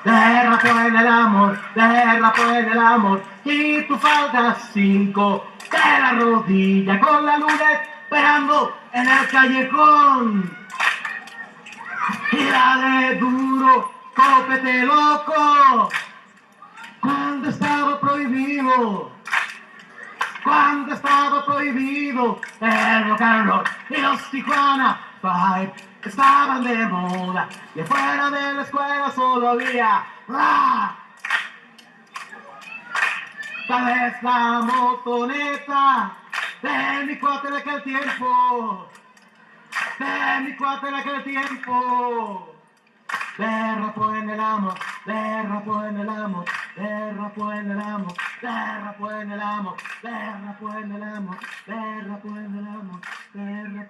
[SPEAKER 3] Derrapó en el amor, derrapó en el amor, y tu falda 5 de la rodilla con la luna esperando en el callejón. Y dale duro, cópete loco, cuando estaba prohibido, cuando estaba prohibido el rock and roll y los Tijuana Five estaban de moda y afuera de la escuela solo había ¡ah!
[SPEAKER 4] Tal vez la motoneta de mi cuate de aquel tiempo, de mi cuate de aquel tiempo. Derrapó en el amor, derrapó en el amor, derrapó en el amor, derrapó en el amor, derrapó en el amor, derrapó en el amor, derrapó